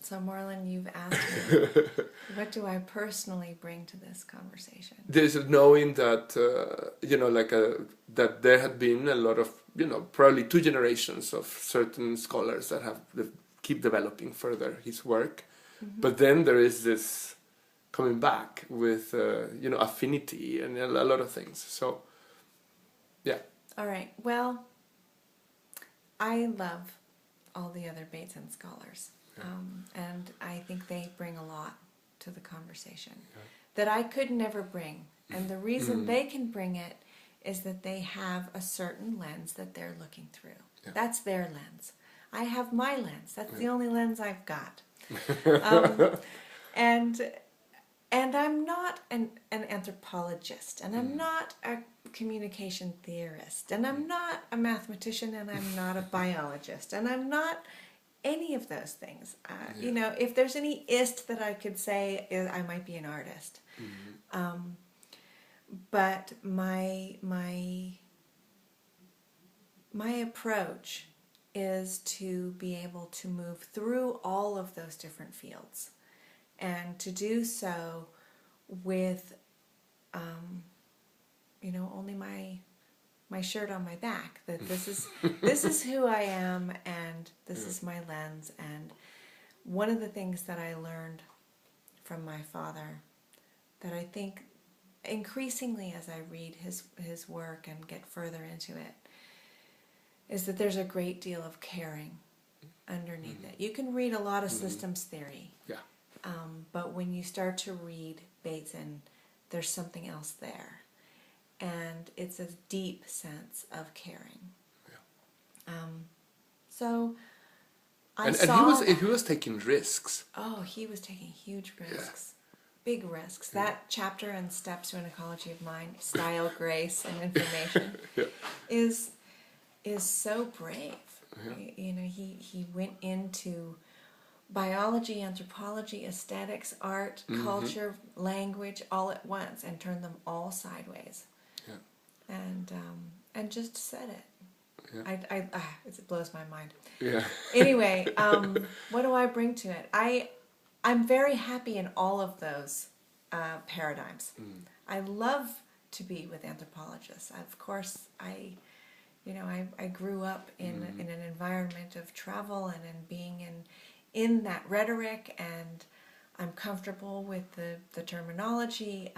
So Marlon, you've asked me, what do I personally bring to this conversation? There's knowing that, that there had been a lot of, probably 2 generations of certain scholars that have keep developing further his work. Mm-hmm. But then there is this coming back with, affinity and a lot of things. So, yeah. All right. Well, I love all the other Bateson scholars. Yeah. And I think they bring a lot to the conversation that I could never bring. And the reason they can bring it is that they have a certain lens that they're looking through. Yeah. That's their lens. I have my lens. That's the only lens I've got. And I'm not an anthropologist, and I'm not a communication theorist, and I'm not a mathematician, and I'm not a biologist, and I'm not any of those things. If there's any ist that I could say, I might be an artist. Mm-hmm. But my approach is to be able to move through all of those different fields, and to do so with, only my shirt on my back. That this is who I am, and this is my lens. And one of the things that I learned from my father, that I think increasingly as I read his work and get further into it, is that there's a great deal of caring underneath it. You can read a lot of systems theory, but when you start to read Bateson, there's something else there. And it's a deep sense of caring. Yeah. So I saw he was taking risks. Oh, he was taking huge risks. Yeah. Big risks. Yeah. That chapter in Steps to an Ecology of Mind, Style, Grace, and Information, is so brave. Yeah. He went into biology, anthropology, aesthetics, art, culture, language, all at once, and turned them all sideways. Yeah. And just said it. Yeah. It blows my mind. Yeah. Anyway, what do I bring to it? I'm very happy in all of those paradigms. I love to be with anthropologists. Of course, I grew up in an environment of travel and in being in that rhetoric, and I'm comfortable with the terminology,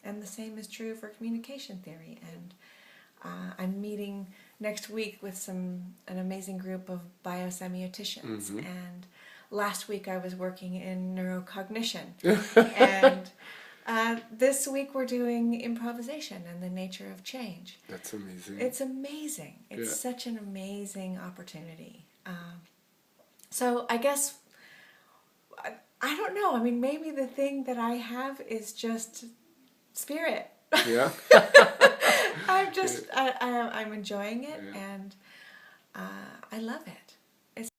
and the same is true for communication theory. And I'm meeting next week with an amazing group of biosemioticians, and last week I was working in neurocognition, and this week we're doing improvisation and the nature of change. That's amazing. It's amazing. It's such an amazing opportunity. So I guess, I don't know. I mean, maybe the thing that I have is just spirit. Yeah. I'm enjoying it, and I love it.